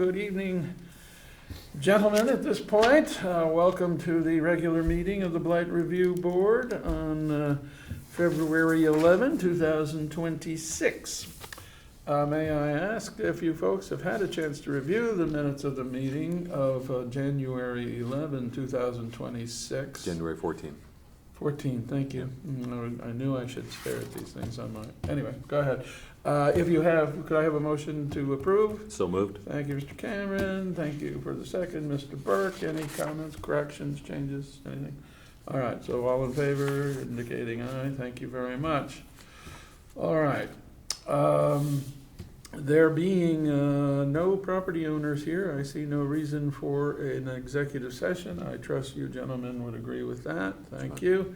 Good evening, gentlemen. At this point, welcome to the regular meeting of the Blight Review Board on February 11, 2026. May I ask if you folks have had a chance to review the minutes of the meeting of January 11, 2026? January 14. 14, thank you. I knew I should stare at these things on my, anyway, go ahead. If you have, could I have a motion to approve? So moved. Thank you, Mr. Cameron. Thank you for the second. Mr. Burke, any comments, corrections, changes, anything? All right, so all in favor, indicating aye. Thank you very much. All right. There being no property owners here, I see no reason for an executive session. I trust you gentlemen would agree with that. Thank you.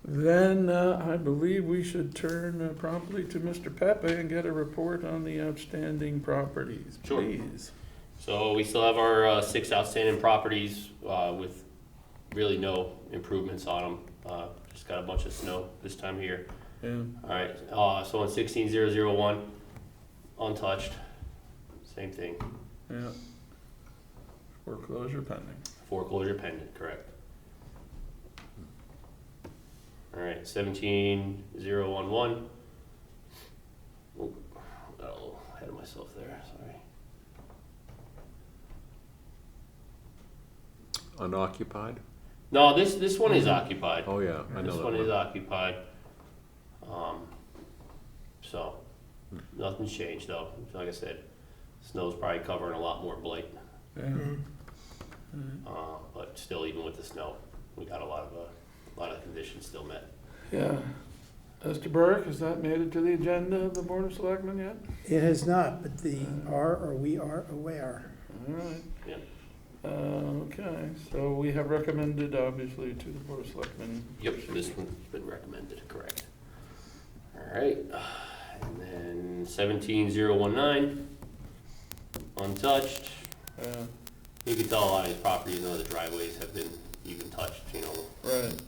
Then I believe we should turn promptly to Mr. Pepe and get a report on the outstanding properties, Sure. please. So we still have our 6 outstanding properties with really no improvements on them. Just got a bunch of snow this time of year. Yeah. All right, so on 16001, untouched, same thing. Yeah. Foreclosure pending. Foreclosure pending, correct. All right, 17011. Oh, got a little ahead of myself there, sorry. Unoccupied? No, this one is occupied. Oh, yeah, I know This that one is one. occupied. So, nothing's changed though. Like I said, snow's probably covering a lot more blight. Yeah. But still, even with the snow, we got a lot of conditions still met. Yeah. Mr. Burke, has that made it to the agenda of the Board of Selectmen yet? It has not, but we are aware. All right. Yeah. Okay, so we have recommended, obviously, to the Board of Selectmen. Yep, this one's been recommended, correct. All right, and then 17019, untouched. You can tell a lot of these properties, the driveways have been even touched, Right, right.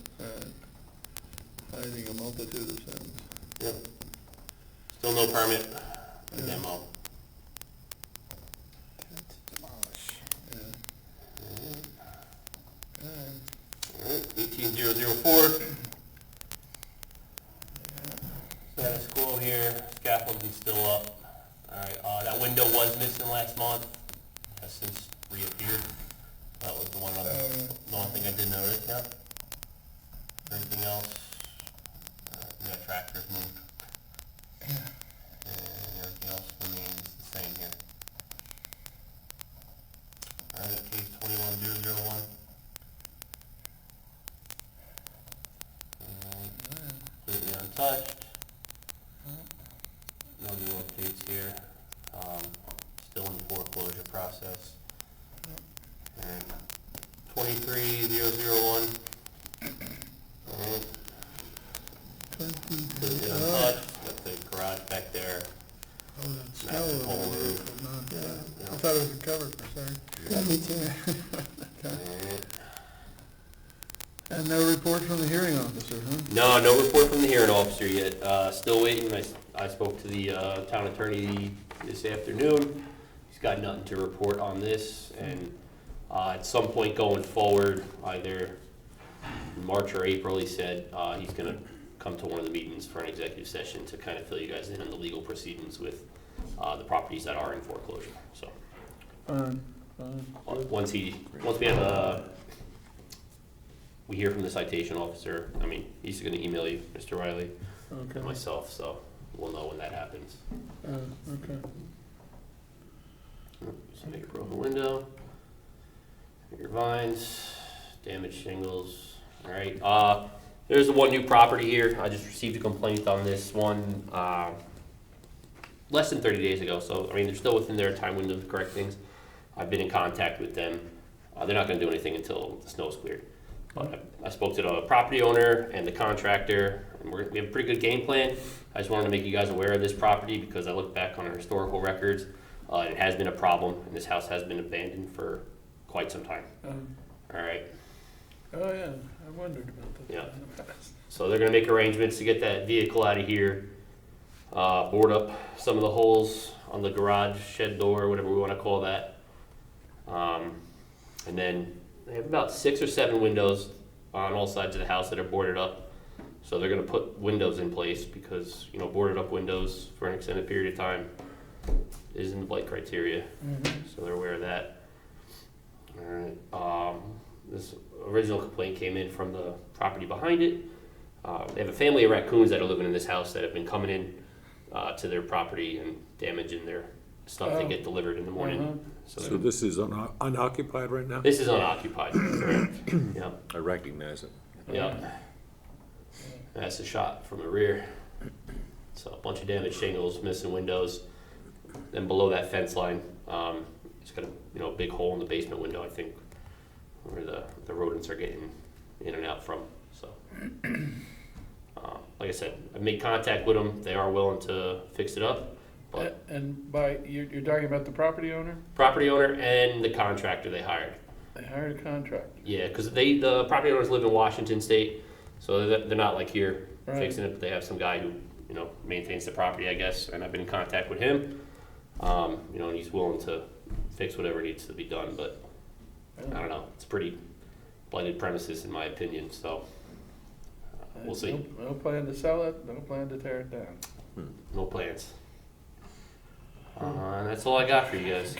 Hiding a multitude of sins. Yep. Still no permit, the demo. Alright, 18004. Status quo here, scaffolding's still up. Alright, that window was missing last month, has since reappeared. That was the one thing I did notice, yeah. Anything else? We got tractors moved. And everything else remains the same here. Alright, case 21001. Completely untouched. No new updates here. Still in the foreclosure process. And 23001. Alright. Completely untouched. Got the garage back there. Oh, that's Massive whole roof. Yeah. I thought it was recovered, sorry. Yeah, me too. Alright. And no report from the hearing officer, huh? No report from the hearing officer yet. Still waiting. I spoke to the town attorney this afternoon. He's got nothing to report on this, and at some point going forward, either in March or April, he said he's going to come to one of the meetings for an executive session to kind of fill you guys in on the legal proceedings with the properties that are in foreclosure. So Fine. once we have we hear from the citation officer, I mean, he's going to email you, Mr. Riley, Okay. and myself, so we'll know when that happens. Okay. So make a broken window, your vines, damaged shingles. All right. There's the one new property here. I just received a complaint on this one less than 30 days ago. So I mean, they're still within their time window to correct things. I've been in contact with them. They're not going to do anything until the snow's cleared. But I spoke to the property owner and the contractor, and we have a pretty good game plan. I just wanted to make you guys aware of this property because I looked back on our historical records. It has been a problem, and this house has been abandoned for quite some time. All right. Oh, yeah, I wondered about that. Yeah. So they're going to make arrangements to get that vehicle out of here, board up some of the holes on the garage shed door, whatever we want to call that. And then they have about 6 or 7 windows on all sides of the house that are boarded up. So they're going to put windows in place because, you know, boarded up windows for an extended period of time is in the blight criteria. So they're aware of that. All right. This original complaint came in from the property behind it. They have a family of raccoons that are living in this house that have been coming in to their property and damaging their stuff they get delivered in the morning. So this is unoccupied right now? This is unoccupied, correct? Yeah. I recognize it. Yeah. That's a shot from the rear. So a bunch of damaged shingles, missing windows. Then below that fence line, it's got a big hole in the basement window, I think, where the rodents are getting in and out from. So, like I said, I made contact with them. They are willing to fix it up. But And you're talking about the property owner? property owner and the contractor they hired. They hired a contractor. Yeah, because the property owners live in Washington State, so they're not like here Right. fixing it. But they have some guy who maintains the property, I guess. And I've been in contact with him. And he's willing to fix whatever needs to be done. But I don't know. It's pretty blighted premises in my opinion. So we'll see. No plan to sell it, no plan to tear it down. No plans. And that's all I got for you guys.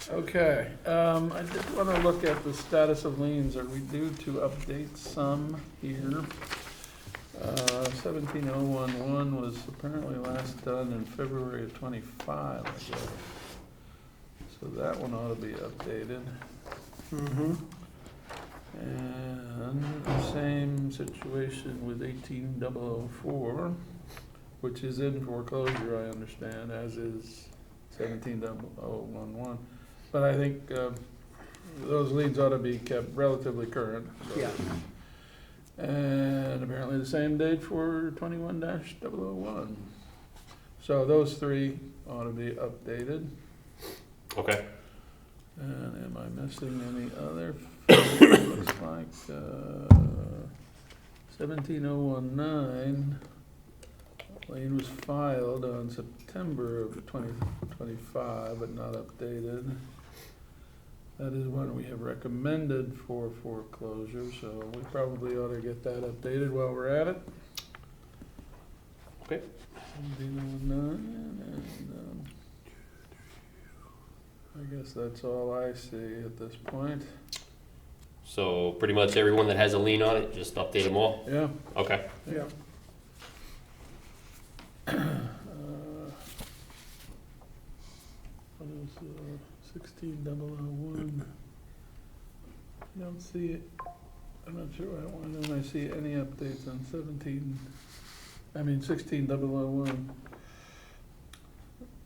Okay, I did want to look at the status of liens. Are we due to update some here? 17011 was apparently last done in February of 25, I guess. So that one ought to be updated. And the same situation with 18004, which is in foreclosure, I understand, as is 17011. But I think those liens ought to be kept relatively current. So. Yeah. And apparently the same date for 21-001. So those 3 ought to be updated. Okay. And am I missing any other? Looks like 17019, lien was filed on September of 2025, but not updated. That is one we have recommended for foreclosure, so we probably ought to get that updated while we're at it. Okay. 1709, and I guess that's all I see at this point. So pretty much everyone that has a lien on it, just update them all? Yeah. Okay. Yeah. What is 16001? I don't see it. I'm not sure why don't I see any updates on 16001.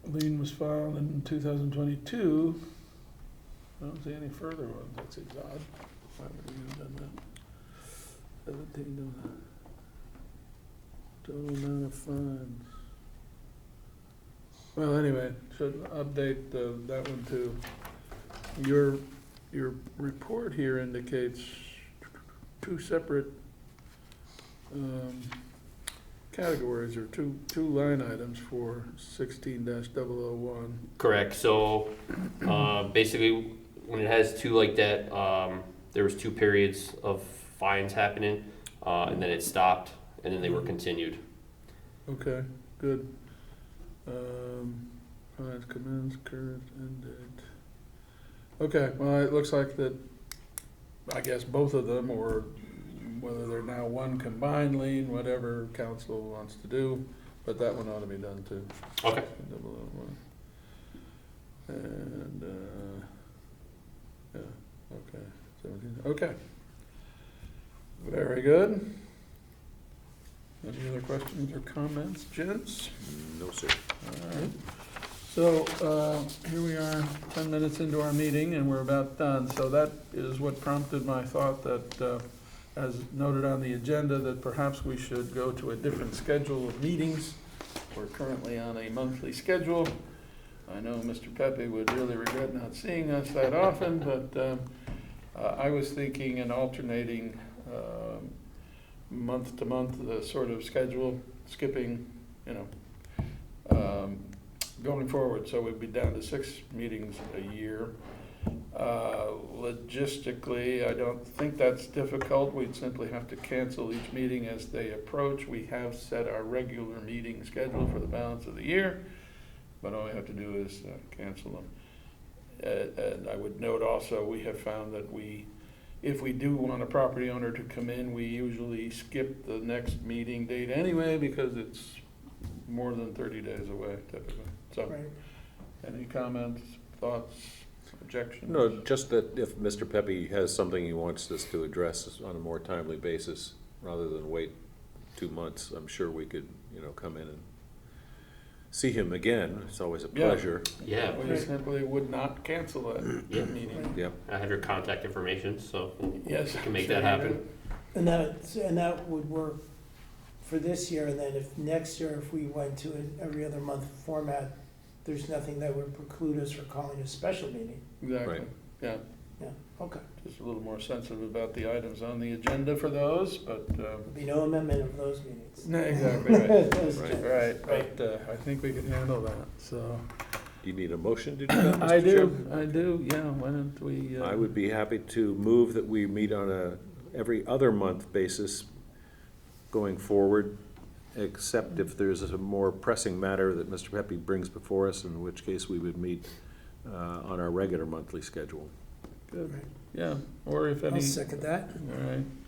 Lien was filed in 2022. I don't see any further ones. That seems odd. Why would we have done that? 17 total amount of fines. Well, anyway, should update that one too. Your report here indicates 2 separate categories or two line items for 16-001. Correct. So basically, when it has 2 like that, there was 2 periods of fines happening, and then it stopped, and then they were continued. Okay, good. Fines commence, current end date. Okay, well, it looks like that, I guess both of them, or whether they're now one combined lien, whatever council wants to do, but that one ought to be done too. Okay. 16-001. And, yeah, okay, 17, okay. Very good. Any other questions or comments, gents? No, sir. All right. So here we are, 10 minutes into our meeting, and we're about done. So that is what prompted my thought that, as noted on the agenda, that perhaps we should go to a different schedule of meetings. We're currently on a monthly schedule. I know Mr. Pepe would really regret not seeing us that often, but I was thinking an alternating month to month sort of schedule, skipping, going forward, so we'd be down to 6 meetings a year. Logistically, I don't think that's difficult. We'd simply have to cancel each meeting as they approach. We have set our regular meeting schedule for the balance of the year, but all we have to do is cancel them. And I would note also, we have found that if we do want a property owner to come in, we usually skip the next meeting date anyway, because it's more than 30 days away typically. So, Right. any comments, thoughts, objections? No, just that if Mr. Pepe has something he wants us to address on a more timely basis, rather than wait 2 months, I'm sure we could, come in and see him again. It's always a Yeah. pleasure. Yeah, We simply would not cancel that Yeah. meeting. Yep. I have your contact information, so Yes. we can make that happen. And that would work for this year, and then if next year, if we went to an every other month format, there's nothing that would preclude us from calling a special meeting. Exactly, Right. yeah. Yeah, okay. Just a little more sensitive about the items on the agenda for those, but, There'll be no amendment of those meetings. no, exactly right. Those Right. agendas. Right, but I think we can handle that, so. You need a motion to do that, Mr. I Chairman? do, yeah, why don't we? I would be happy to move that we meet on a every other month basis going forward, except if there's a more pressing matter that Mr. Pepe brings before us, in which case we would meet on our regular monthly schedule. Good, yeah, or if any. I'll second that.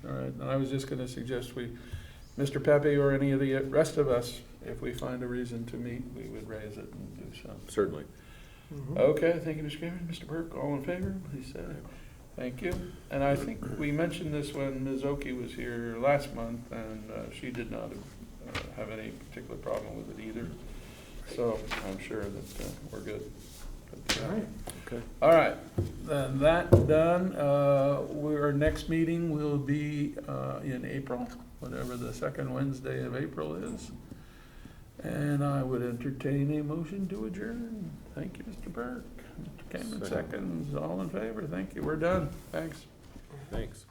All right, and I was just gonna suggest Mr. Pepe or any of the rest of us, if we find a reason to meet, we would raise it and do so. Certainly. Mhm. Okay, thank you, Mr. Chairman. Mr. Burke, all in favor, please say aye. Thank you. And I think we mentioned this when Ms. Oki was here last month, and she did not have any particular problem with it either. So I'm sure that we're good. All right. Okay. All right, then that done, our next meeting will be in April, whatever the second Wednesday of April is. And I would entertain a motion to adjourn. Thank you, Mr. Burke. Mr. Cameron, Second. seconds. All in favor? Thank you. We're done. Thanks. Thanks.